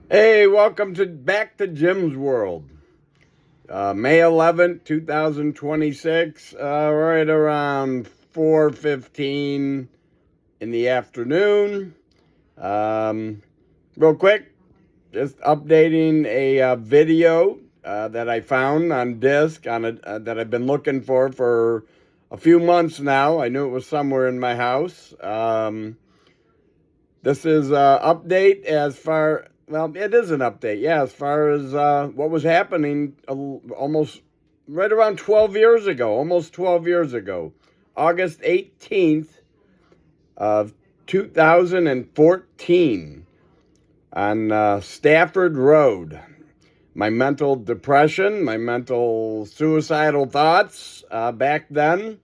Hey, welcome to back to Jim's World. May 11th, 2026, right around 4:15 in the afternoon. Um, Real quick, just updating a video that I found on disc that I've been looking for a few months now. I knew it was somewhere in my house. This is update as far, well, it is an update, yeah, as far as what was happening almost right around 12 years ago, almost 12 years ago, August 18th of 2014 on Stafford Road. My mental depression, my mental suicidal thoughts back then.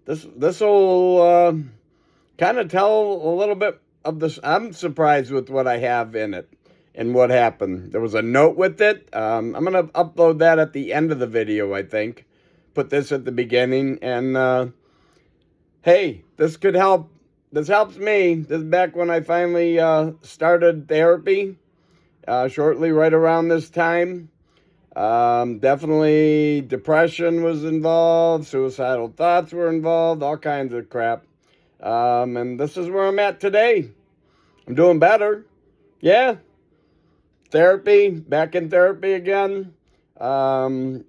This will kind of tell a little bit of this. I'm surprised with what I have in it and what happened. There was a note with it. I'm going to upload that at the end of the video, I think. Put this at the beginning. And hey, this could help. This helps me. This is back when I finally started therapy, shortly right around this time. Definitely depression was involved, suicidal thoughts were involved, all kinds of crap. And this is where I'm at today. I'm doing better. Yeah. Therapy, back in therapy again. Um,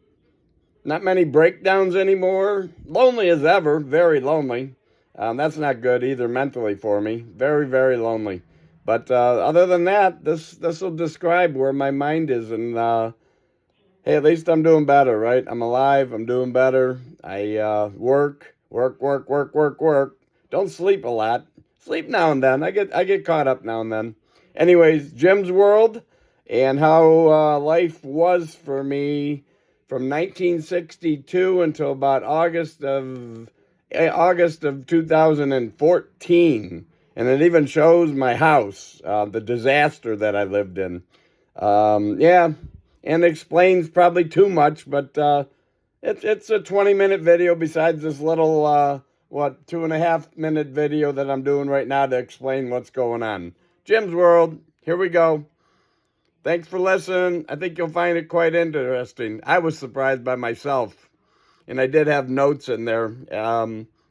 Not many breakdowns anymore. Lonely as ever, very lonely. That's not good either mentally for me. Very, very lonely. But other than that, this will describe where my mind is. And hey, at least I'm doing better, right? I'm alive. I'm doing better. I work. Don't sleep a lot. Sleep now and then. I get caught up now and then. Anyways, Jim's World and how life was for me from 1962 until about August of 2014, and it even shows my house, the disaster that I lived in. Yeah, and explains probably too much, but it's a 20-minute video besides this little 2.5 minute video that I'm doing right now to explain what's going on. Jim's World, here we go. Thanks for listening. I think you'll find it quite interesting. I was surprised by myself, and I did have notes in there.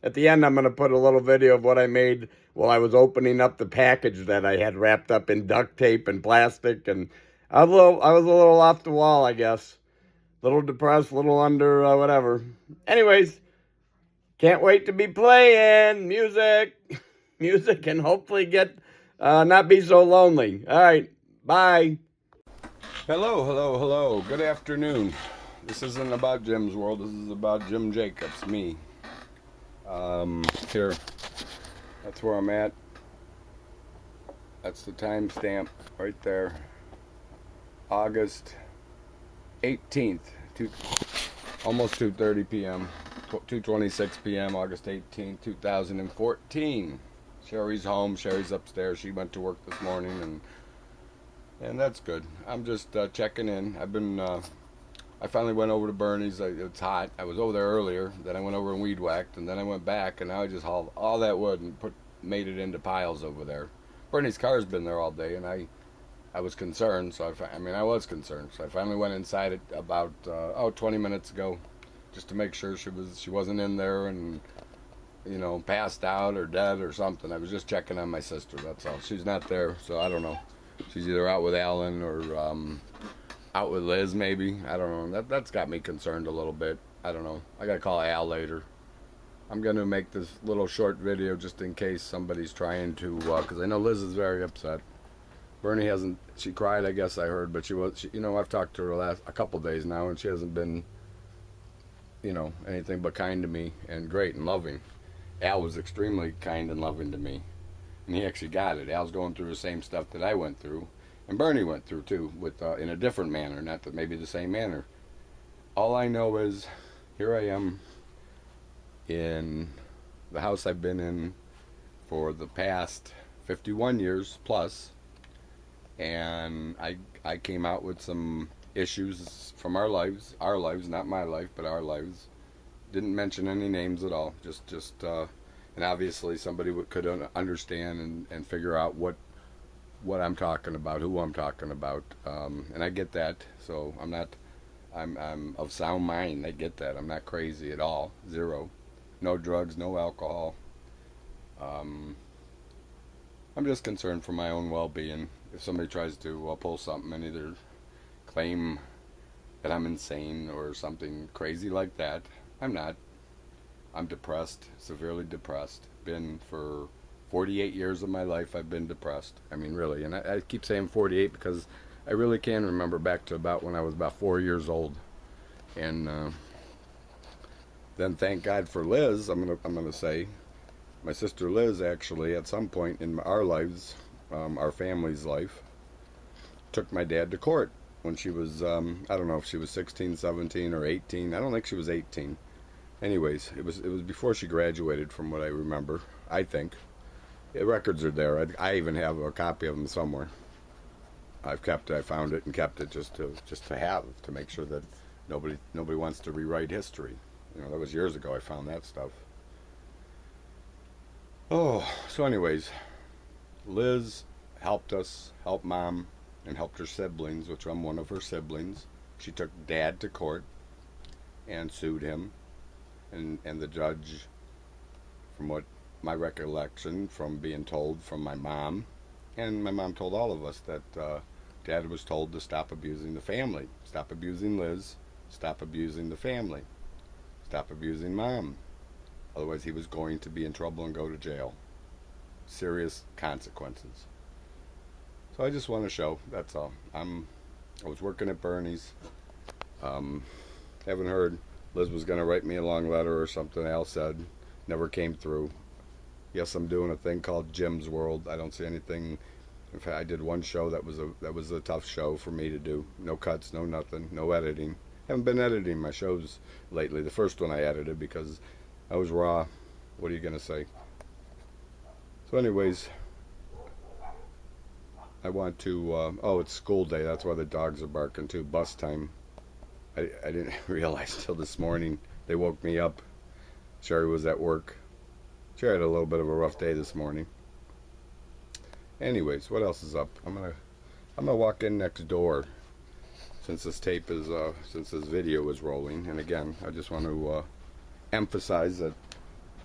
At the end, I'm going to put a little video of what I made while I was opening up the package that I had wrapped up in duct tape and plastic, and I was a little off the wall, I guess. A little depressed, a little under, whatever. Anyways, can't wait to be playing music, music, and hopefully get not be so lonely. All right, bye. Hello. Good afternoon. This isn't about Jim's World. This is about Jim Jacobs, me. Here, that's where I'm at. That's the timestamp right there. August 18th, almost 2:30 p.m. 2:26 p.m. August 18th, 2014. Sherry's home. Sherry's upstairs. She went to work this morning, and that's good. I'm just checking in. I finally went over to Bernie's. It's hot. I was over there earlier. Then I went over and weed whacked, and then I went back, and now I just hauled all that wood and made it into piles over there. Bernie's car's been there all day, and I was concerned. So I was concerned. So I finally went inside it about 20 minutes ago, just to make sure she wasn't in there and passed out or dead or something. I was just checking on my sister. That's all. She's not there, so I don't know. She's either out with Alan or out with Liz, maybe. I don't know. That's got me concerned a little bit. I don't know. I gotta call Al later. I'm gonna make this little short video just in case somebody's trying to, because I know Liz is very upset. Bernie hasn't. She cried, I guess I heard, but I've talked to her a couple days now, and she hasn't been, anything but kind to me and great and loving. Al was extremely kind and loving to me, and he actually got it. Al's going through the same stuff that I went through. And Bernie went through too, with in a different manner, not that maybe the same manner. All I know is, here I am in the house I've been in for the past 51 years plus, and I came out with some issues from our lives, not my life, but our lives. Didn't mention any names at all, just and obviously somebody could understand and figure out what what I'm talking about, who I'm talking about, and I get that. So I'm not, I'm of sound mind. I get that. I'm not crazy at all. Zero. No drugs, no alcohol. Um, I'm just concerned for my own well-being. If somebody tries to pull something and either claim that I'm insane or something crazy like that, I'm not. I'm depressed, severely depressed. Been for 48 years of my life, I've been depressed. I mean, really. And I keep saying 48 because I really can remember back to about when I was about 4 years old. And then thank God for Liz, I'm gonna say. My sister Liz actually, at some point in our lives, our family's life, took my dad to court when she was, I don't know if she was 16, 17, or 18. I don't think she was 18. Anyways, it was before she graduated, from what I remember. I think the records are there. I even have a copy of them somewhere. I've kept it. I found it and kept it just to have, to make sure that nobody wants to rewrite history. You know, that was years ago. I found that stuff. Oh, so anyways, Liz helped us, helped Mom, and helped her siblings, which I'm one of her siblings. She took Dad to court and sued him, and the judge, from what my recollection, from being told from my mom, and my mom told all of us that Dad was told to stop abusing the family, stop abusing Liz, stop abusing the family, stop abusing Mom. Otherwise, he was going to be in trouble and go to jail. Serious consequences. So I just want to show. That's all. I was working at Bernie's. Um, haven't heard. Liz was going to write me a long letter or something. Al said, never came through. Yes, I'm doing a thing called Jim's World. I don't see anything. In fact, I did one show that was a tough show for me to do. No cuts, no nothing, no editing. Haven't been editing my shows lately. The first one I edited because I was raw. What are you gonna say? So, anyways, I want to. Oh, it's school day. That's why the dogs are barking too. Bus time. I didn't realize till this morning. They woke me up. Sherry was at work. Sherry had a little bit of a rough day this morning. Anyways, what else is up? I'm gonna walk in next door since this tape is since this video is rolling. And again, I just want to emphasize that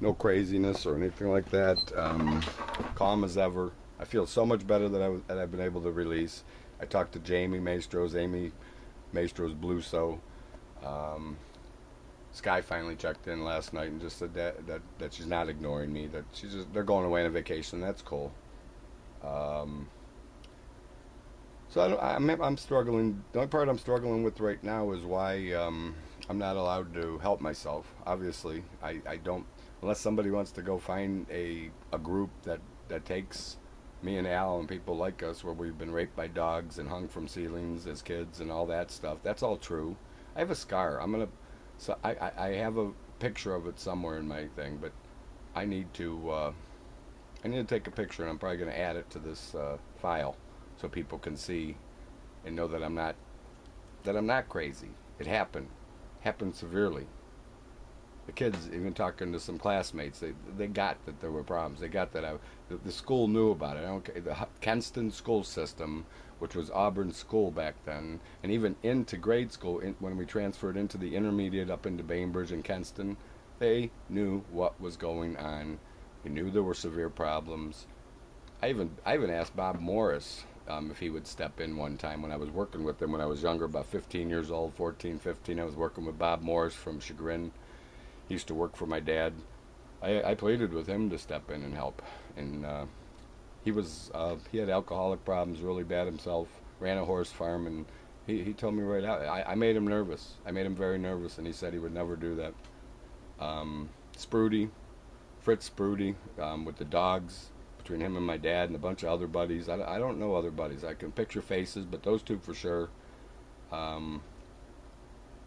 no craziness or anything like that. Calm as ever. I feel so much better that I've been able to release. I talked to Jamie Maestros, Amy Maestros Bluso. Sky finally checked in last night and just said that she's not ignoring me. That they're going away on a vacation. That's cool. So I'm struggling. The only part I'm struggling with right now is why I'm not allowed to help myself. Obviously, I don't, unless somebody wants to go find a group that takes me and Al and people like us, where we've been raped by dogs and hung from ceilings as kids and all that stuff. That's all true. I have a scar. So I have a picture of it somewhere in my thing, but I need to take a picture, and I'm probably going to add it to this file so people can see and know that I'm not crazy. It happened severely. The kids, even talking to some classmates, they got that there were problems. They got that the school knew about it. I don't care. The Kenston school system, which was Auburn's school back then, and even into grade school, when we transferred into the intermediate up into Bainbridge and Kenston, they knew what was going on. They knew there were severe problems. I even asked Bob Morris if he would step in one time when I was working with him when I was younger, about 15 years old, 14, 15. I was working with Bob Morris from Chagrin. He used to work for my dad. I pleaded with him to step in and help. And he had alcoholic problems really bad himself, ran a horse farm, and he told me right out. I made him nervous. I made him very nervous, and he said he would never do that. Fritz Sprudy, with the dogs, between him and my dad and a bunch of other buddies. I don't know other buddies. I can picture faces, but those two for sure.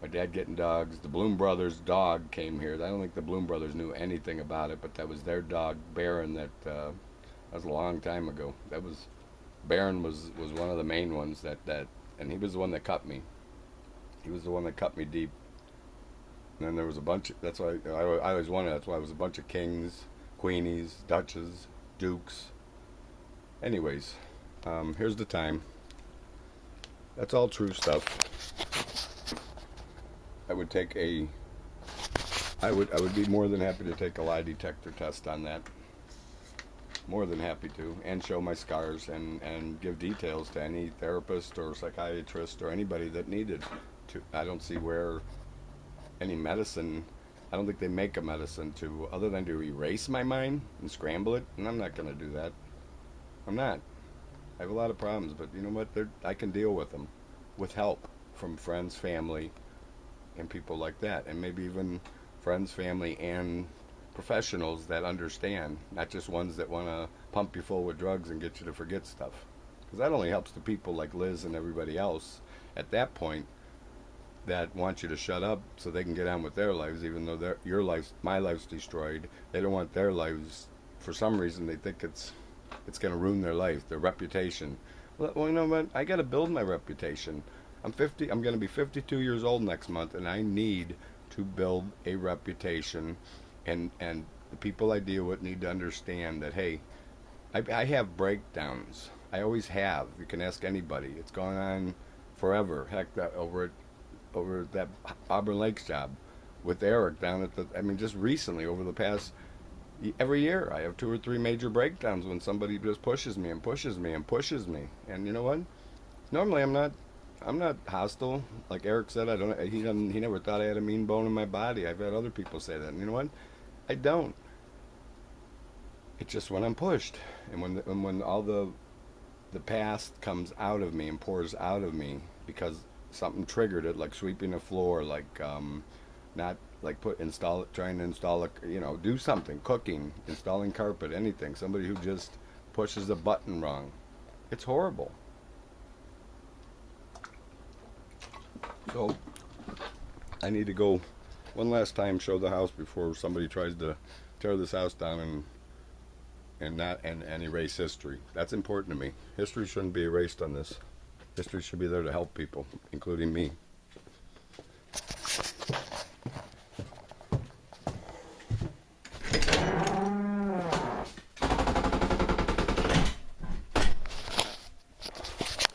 My dad getting dogs. The Bloom Brothers dog came here. I don't think the Bloom Brothers knew anything about it, but that was their dog, Baron. That was a long time ago. Baron was one of the main ones and he was the one that cut me. He was the one that cut me deep. And then there was a bunch. That's why I always wanted. That's why it was a bunch of kings, queenies, duchess, dukes. Anyways, Here's the time. That's all true stuff. I would take a. I would be more than happy to take a lie detector test on that. More than happy to, and show my scars and give details to any therapist or psychiatrist or anybody that needed to. I don't see where any medicine. I don't think they make a medicine to other than to erase my mind and scramble it, and I'm not going to do that. I'm not. I have a lot of problems, but you know what? I can deal with them with help from friends, family, and people like that, and maybe even friends, family, and professionals that understand, not just ones that want to pump you full with drugs and get you to forget stuff. Because that only helps the people like Liz and everybody else at that point that want you to shut up so they can get on with their lives, even though your life, my life's destroyed. They don't want their lives. For some reason, they think it's going to ruin their life, their reputation. Well, you know what? I got to build my reputation. I'm 50. I'm going to be 52 years old next month, and I need to build a reputation. And the people I deal with need to understand that, hey, I have breakdowns. I always have. You can ask anybody. It's gone on forever. Heck, that over that Auburn Lakes job with Eric down at the. I mean, just recently, over the past. Every year, I have 2 or 3 major breakdowns when somebody just pushes me and pushes me and pushes me. And you know what? Normally, I'm not hostile. Like Eric said, He never thought I had a mean bone in my body. I've had other people say that. And you know what? I don't. It's just when I'm pushed, and when all the past comes out of me and pours out of me because something triggered it, like sweeping the floor, like not like trying to install a, do something, cooking, installing carpet, anything. Somebody who just pushes the button wrong. It's horrible. So I need to go one last time, show the house before somebody tries to tear this house down and erase history. That's important to me. History shouldn't be erased on this. History should be there to help people, including me.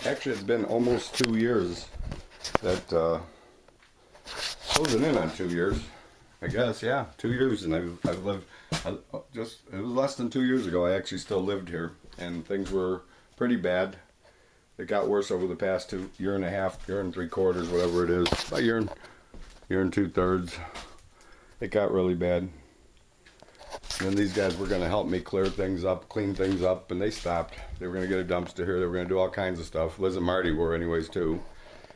Actually, it's been almost 2 years that closing in on 2 years, I guess. Yeah, 2 years, and I've lived. It was less than 2 years ago. I actually still lived here, and things were pretty bad. It got worse over the past year and a half, year and 3/4, whatever it is, about year and 2/3. It got really bad. And then these guys were going to help me clear things up, clean things up, and they stopped. They were going to get a dumpster here. They were going to do all kinds of stuff. Liz and Marty were anyways, too.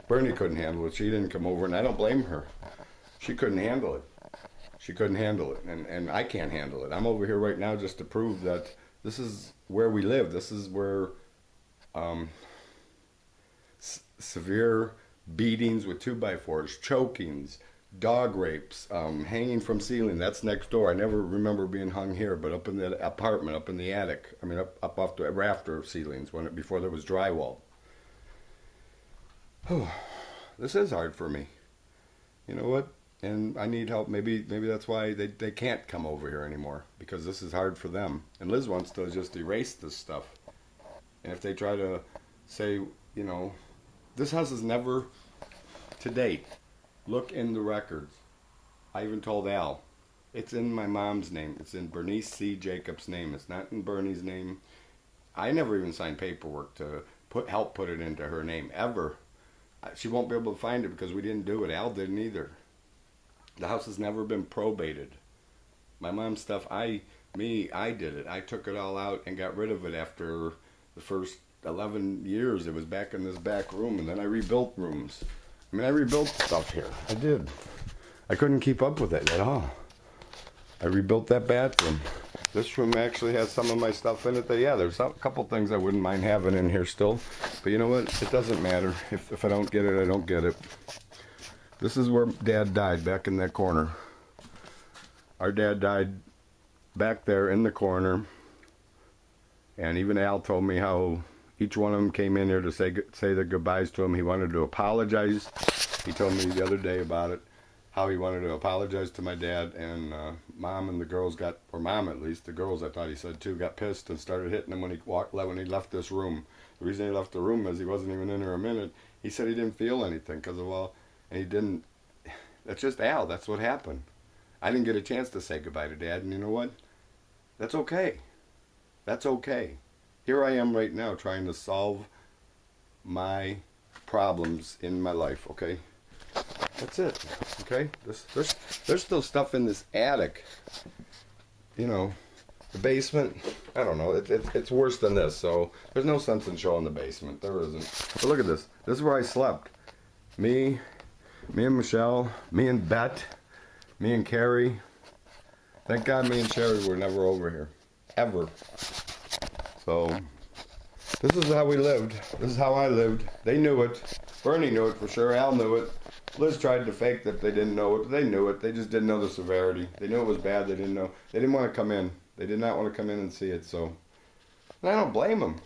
Bernie couldn't handle it. She didn't come over, and I don't blame her. She couldn't handle it. She couldn't handle it, and I can't handle it. I'm over here right now just to prove that this is where we live. This is where severe beatings with 2x4s, chokings, dog rapes, hanging from ceiling. That's next door. I never remember being hung here, but up in the apartment, up in the attic. I mean, up off the rafter ceilings before there was drywall. This is hard for me. You know what? And I need help. Maybe that's why they can't come over here anymore, because this is hard for them. And Liz wants to just erase this stuff. And if they try to say, this house has never, to date, look in the records. I even told Al, it's in my mom's name. It's in Bernice C. Jacobs' name. It's not in Bernie's name. I never even signed paperwork to help put it into her name, ever. She won't be able to find it because we didn't do it. Al didn't either. The house has never been probated. My mom's stuff, I did it. I took it all out and got rid of it after the first 11 years. It was back in this back room, and then I rebuilt rooms. I mean, I rebuilt stuff here. I did. I couldn't keep up with it at all. I rebuilt that bathroom. This room actually has some of my stuff in it. There's a couple things I wouldn't mind having in here still. But you know what? It doesn't matter. If I don't get it, I don't get it. This is where Dad died, back in that corner. Our dad died back there in the corner. And even Al told me how each one of them came in here to say their goodbyes to him. He wanted to apologize. He told me the other day about it, how he wanted to apologize to my dad, and Mom and the girls or Mom at least, the girls, I thought he said too, got pissed and started hitting him when he left this room. The reason he left the room is he wasn't even in there a minute. He said he didn't feel anything because of all, and he didn't. That's just Al. That's what happened. I didn't get a chance to say goodbye to Dad, and you know what? That's okay. That's okay. Here I am right now trying to solve my problems in my life, okay? That's it, okay? There's still stuff in this attic. You know, the basement, I don't know, it's worse than this, so there's no sense in showing the basement. There isn't. But look at this. This is where I slept. Me and Michelle, me and Bet, me and Carrie. Thank God me and Sherry were never over here. Ever. So, this is how we lived. This is how I lived. They knew it. Bernie knew it for sure. Al knew it. Liz tried to fake that they didn't know it. They knew it. They just didn't know the severity. They knew it was bad. They didn't know. They didn't want to come in. They did not want to come in and see it. So, and I don't blame them.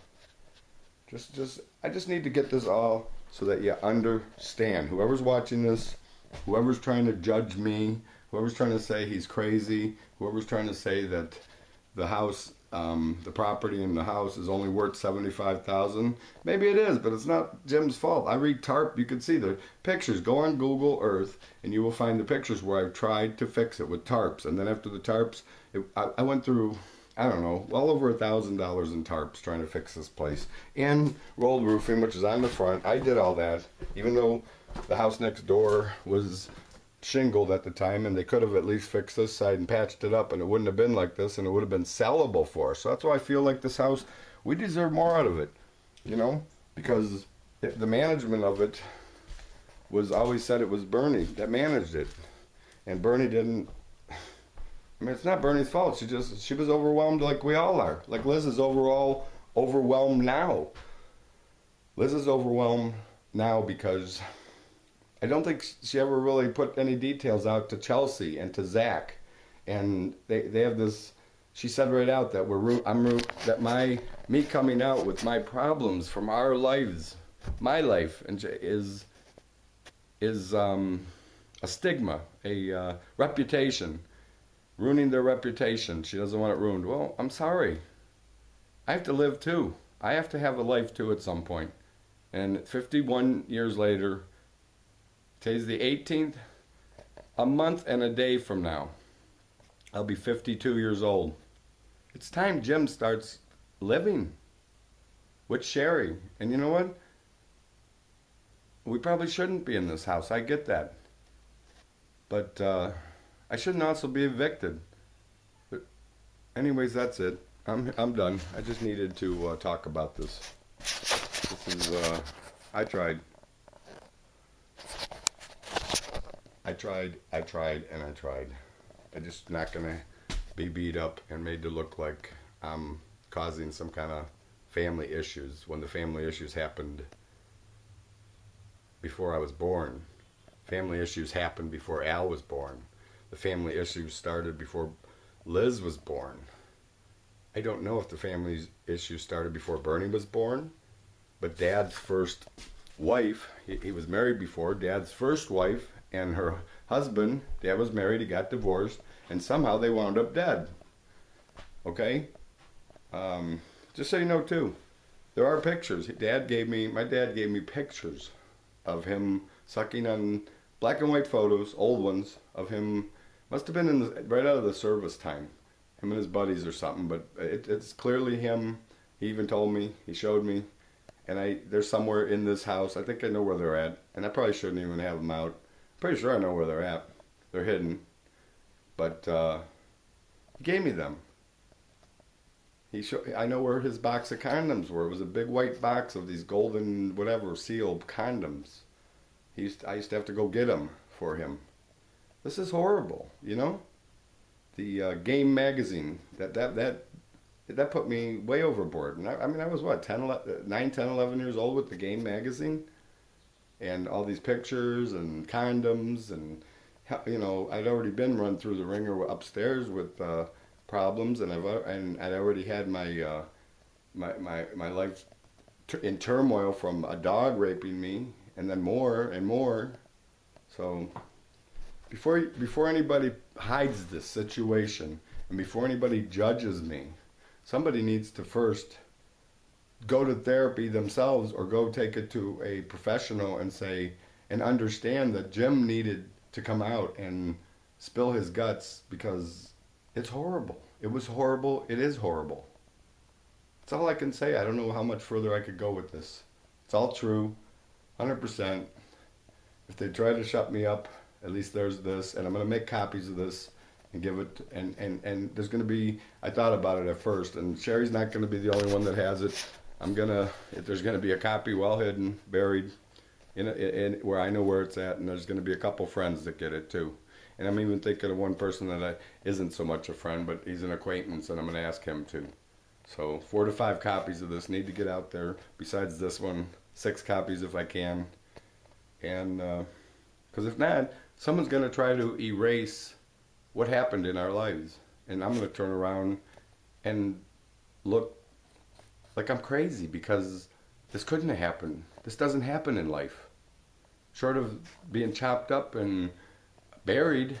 I just need to get this all so that you understand. Whoever's watching this, whoever's trying to judge me, whoever's trying to say he's crazy, whoever's trying to say that the house, the property in the house is only worth $75,000. Maybe it is, but it's not Jim's fault. I read TARP. You can see the pictures. Go on Google Earth, and you will find the pictures where I've tried to fix it with tarps. And then after the tarps, I went through, I don't know, well over $1,000 in tarps trying to fix this place. And rolled roofing, which is on the front. I did all that, even though the house next door was shingled at the time, and they could have at least fixed this side and patched it up, and it wouldn't have been like this, and it would have been sellable for us. So that's why I feel like this house, we deserve more out of it, you know, because the management of it was always said it was Bernie that managed it, and Bernie didn't. I mean, it's not Bernie's fault. She was overwhelmed like we all are. Like Liz is overall overwhelmed now. Liz is overwhelmed now because I don't think she ever really put any details out to Chelsea and to Zach, and they have this. She said right out that me coming out with my problems from our lives, my life, and is a stigma, a reputation, ruining their reputation. She doesn't want it ruined. Well, I'm sorry. I have to live too. I have to have a life too at some point. And 51 years later. Today's the 18th. A month and a day from now, I'll be 52 years old. It's time Jim starts living with Sherry. And you know what? We probably shouldn't be in this house. I get that. But I shouldn't also be evicted. But anyways, that's it. I'm done. I just needed to talk about this. This is, I tried. I tried, and I tried. I'm just not going to be beat up and made to look like I'm causing some kind of family issues when the family issues happened before I was born. Family issues happened before Al was born. The family issues started before Liz was born. I don't know if the family issues started before Bernie was born, but Dad's first wife, he was married before, Dad's first wife and her husband, Dad was married, he got divorced, and somehow they wound up dead. Okay? Just so you know too, there are pictures. My dad gave me pictures of him sucking on black and white photos, old ones, of him, must have been right out of the service time, him and his buddies or something, but it's clearly him. He even told me, he showed me, and they're somewhere in this house. I think I know where they're at, and I probably shouldn't even have them out. Pretty sure I know where they're at. They're hidden. But he gave me them. I know where his box of condoms were. It was a big white box of these golden, whatever, sealed condoms. I used to have to go get them for him. This is horrible, you know? The Game magazine, that put me way overboard. And I mean, I was what, 9, 10, 11 years old with the Game magazine? And all these pictures and condoms, and you know, I'd already been run through the ringer upstairs with problems, and I'd already had my life in turmoil from a dog raping me, and then more and more. So before anybody hides this situation, and before anybody judges me, somebody needs to first go to therapy themselves or go take it to a professional and say, and understand that Jim needed to come out and spill his guts because it's horrible. It was horrible. It is horrible. That's all I can say. I don't know how much further I could go with this. It's all true, 100%. If they try to shut me up, at least there's this, and I'm going to make copies of this and give it, and there's going to be, I thought about it at first, and Sherry's not going to be the only one that has it. There's going to be a copy well hidden, buried, in where I know where it's at, and there's going to be a couple friends that get it too. And I'm even thinking of one person that isn't so much a friend, but he's an acquaintance, and I'm going to ask him to. So 4 to 5 copies of this need to get out there. Besides this one, 6 copies if I can. And because if not, someone's going to try to erase what happened in our lives. And I'm going to turn around and look like I'm crazy because this couldn't have happened. This doesn't happen in life. Short of being chopped up and buried,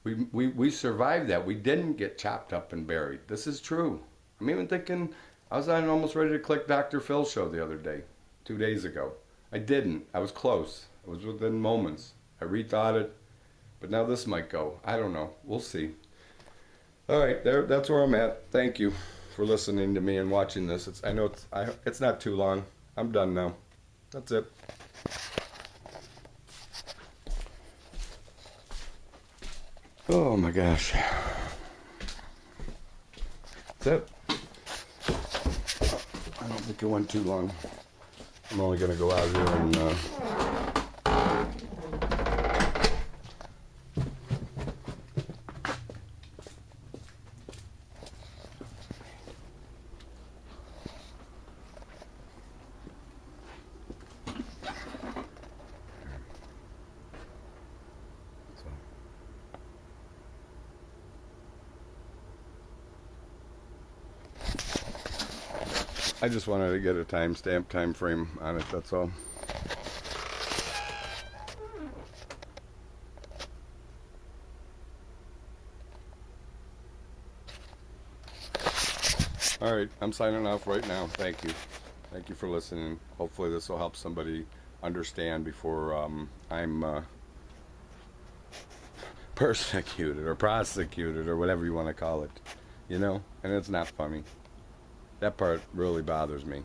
we survived that. We didn't get chopped up and buried. This is true. I'm even thinking, I was almost ready to click Dr. Phil's show the other day, 2 days ago. I didn't. I was close. I was within moments. I rethought it, but now this might go. I don't know. We'll see. All right, that's where I'm at. Thank you for listening to me and watching this. I know it's not too long. I'm done now. That's it. Oh my gosh. That's it. I don't think it went too long. I'm only going to go out here and I just wanted to get a time frame on it, that's all. All right, I'm signing off right now. Thank you. Thank you for listening. Hopefully this will help somebody understand before I'm persecuted or prosecuted or whatever you want to call it. You know? And it's not funny. That part really bothers me.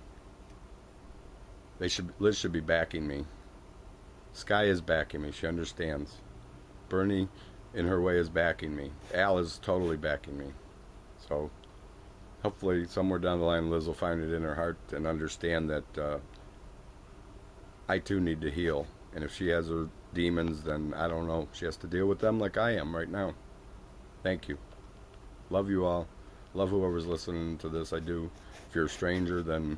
Liz should be backing me. Sky is backing me. She understands. Bernie, in her way, is backing me. Al is totally backing me. So, hopefully, somewhere down the line, Liz will find it in her heart and understand that I too need to heal. And if she has her demons, then I don't know. She has to deal with them like I am right now. Thank you. Love you all. Love whoever's listening to this. I do. If you're a stranger, then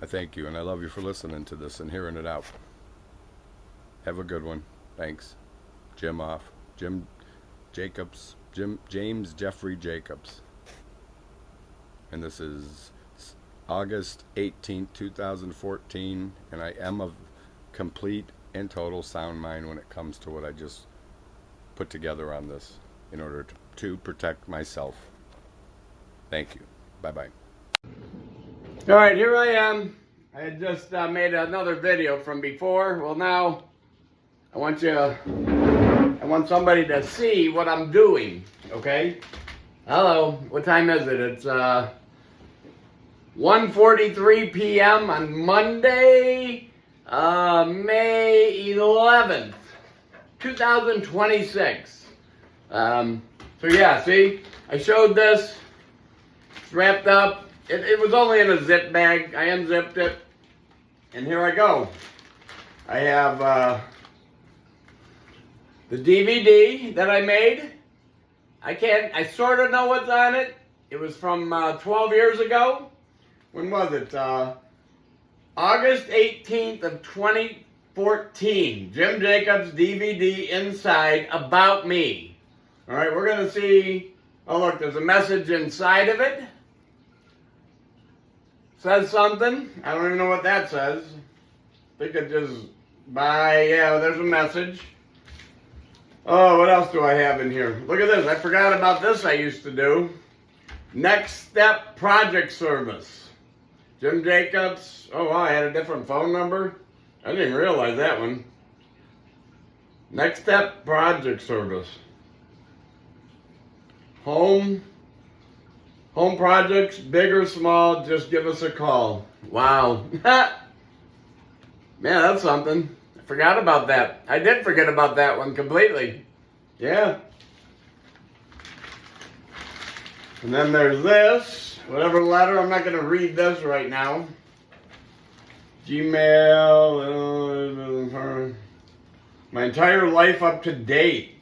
I thank you. And I love you for listening to this and hearing it out. Have a good one. Thanks. Jim off. Jim Jacobs. James Jeffrey Jacobs. And this is August 18th, 2014. And I am of complete and total sound mind when it comes to what I just put together on this in order to protect myself. Thank you. Bye-bye. All right, here I am. I had just made another video from before. Well, now I want somebody to see what I'm doing, okay? Hello, what time is it? It's 1:43 p.m. on Monday, May 11th, 2026. So yeah, see, I showed this. It's wrapped up. It was only in a zip bag. I unzipped it. And here I go. I have the DVD that I made. I sort of know what's on it. It was from 12 years ago. When was it? August 18th of 2014. Jim Jacobs DVD inside About Me. All right, we're going to see. Oh, look, there's a message inside of it. Says something. I don't even know what that says. I think it just, yeah, there's a message. Oh, what else do I have in here? Look at this. I forgot about this I used to do. Next Step Project Service. Jim Jacobs. Oh, wow, I had a different phone number. I didn't even realize that one. Next Step Project Service. Home projects, big or small, just give us a call. Wow. Man, that's something. I forgot about that. I did forget about that one completely. Yeah. And then there's this. Whatever letter, I'm not going to read this right now. Gmail. My entire life up to date.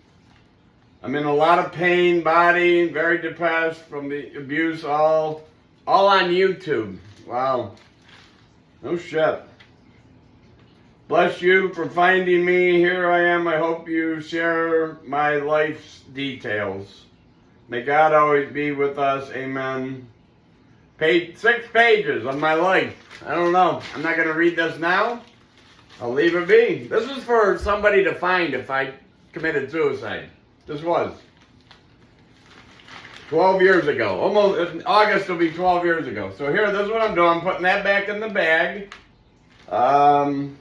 I'm in a lot of pain, body, very depressed from the abuse, all on YouTube. Wow. No shit. Bless you for finding me. Here I am. I hope you share my life's details. May God always be with us. Amen. 6 pages of my life. I don't know. I'm not going to read this now. I'll leave it be. This is for somebody to find if I committed suicide. This was 12 years ago. Almost in August will be 12 years ago. So here, this is what I'm doing. I'm putting that back in the bag. I'm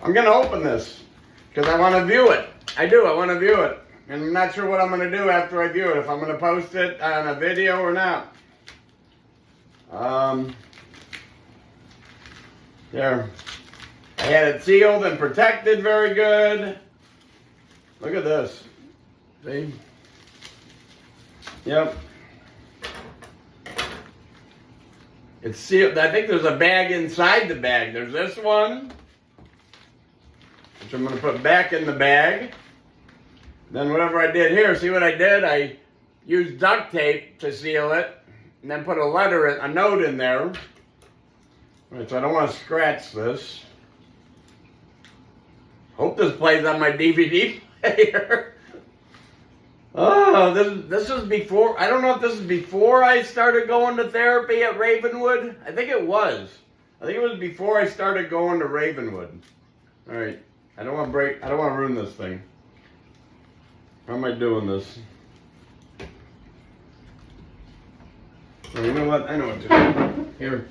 going to open this because I want to view it. I do. I want to view it. And I'm not sure what I'm going to do after I view it. If I'm going to post it on a video or not. There. I had it sealed and protected very good. Look at this. See? Yep. It's sealed. I think there's a bag inside the bag. There's this one, which I'm going to put back in the bag. Then whatever I did here, see what I did? I used duct tape to seal it, and then put a note in there. All right, so I don't want to scratch this. Hope this plays on my DVD player. Oh, this is before. I don't know if this is before I started going to therapy at Ravenwood. I think it was. I think it was before I started going to Ravenwood. All right. I don't want to ruin this thing. How am I doing this? Oh, you know what? I know what to do. Here.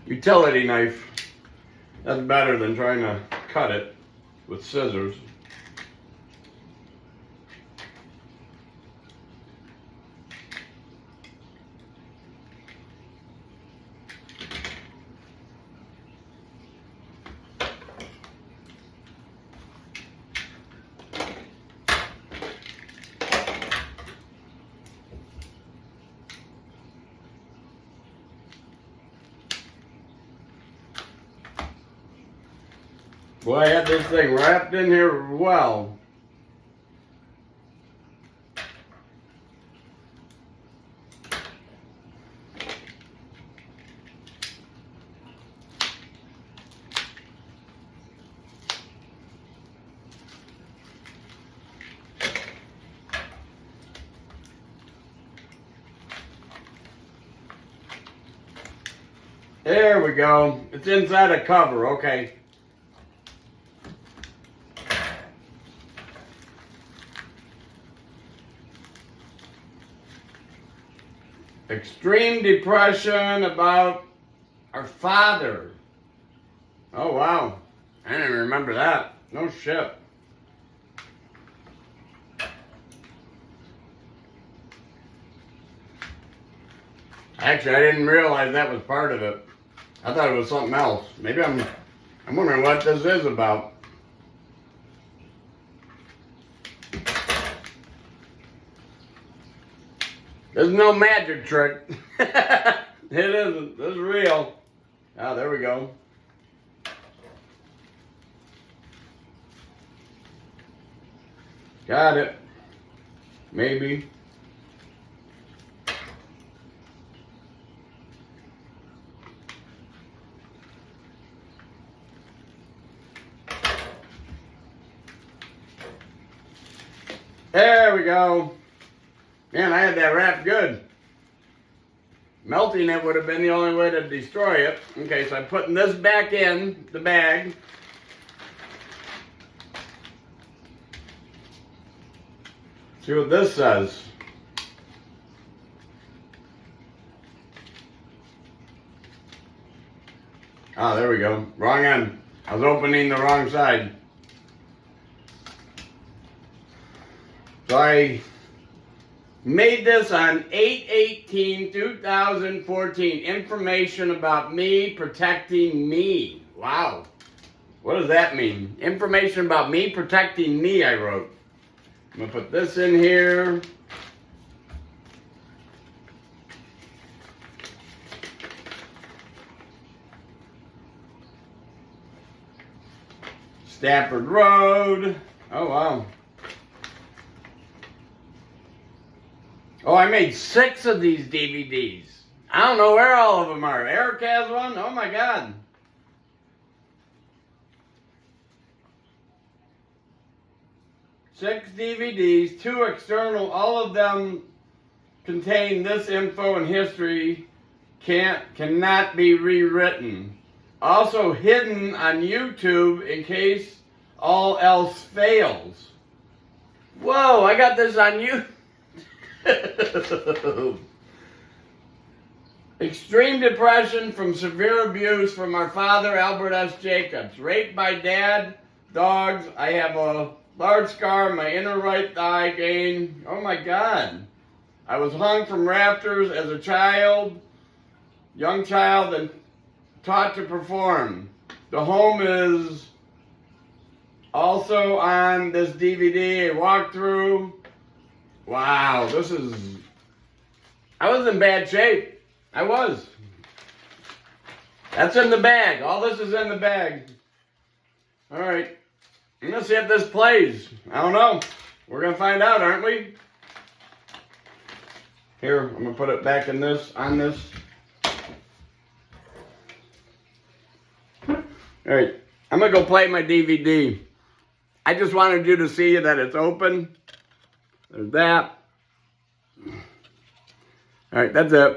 Utility knife. That's better than trying to cut it with scissors. Boy, I had this thing wrapped in here well. There we go. It's inside a cover, okay. Extreme depression about our father. Oh, wow. I didn't even remember that. No shit. Actually, I didn't realize that was part of it. I thought it was something else. Maybe I'm wondering what this is about. There's no magic trick. It isn't. This is real. Ah, there we go. Got it. Maybe. There we go. Man, I had that wrapped good. Melting it would have been the only way to destroy it. Okay, so I'm putting this back in the bag. See what this says. Oh, there we go. Wrong end. I was opening the wrong side. So I made this on 8/18/2014. Information about me protecting me. Wow. What does that mean? Information about me protecting me, I wrote. I'm going to put this in here. Stafford Road. Oh, wow. Oh, I made 6 of these DVDs. I don't know where all of them are. Eric has one? Oh, my God. Six DVDs, 2 external, all of them contain this info and history, cannot be rewritten. Also hidden on YouTube in case all else fails. Whoa, I got this on YouTube. Extreme depression from severe abuse from our father, Albert S. Jacobs. Raped by dad, dogs. I have a large scar on my inner right thigh gain. Oh my God. I was hung from rafters as a child, young child, and taught to perform. The home is also on this DVD, a walkthrough. Wow, I was in bad shape. I was. That's in the bag. All this is in the bag. All right. I'm going to see if this plays. I don't know. We're going to find out, aren't we? Here, I'm going to put it back in this, on this. All right. I'm going to go play my DVD. I just wanted you to see that it's open. There's that. All right, that's it.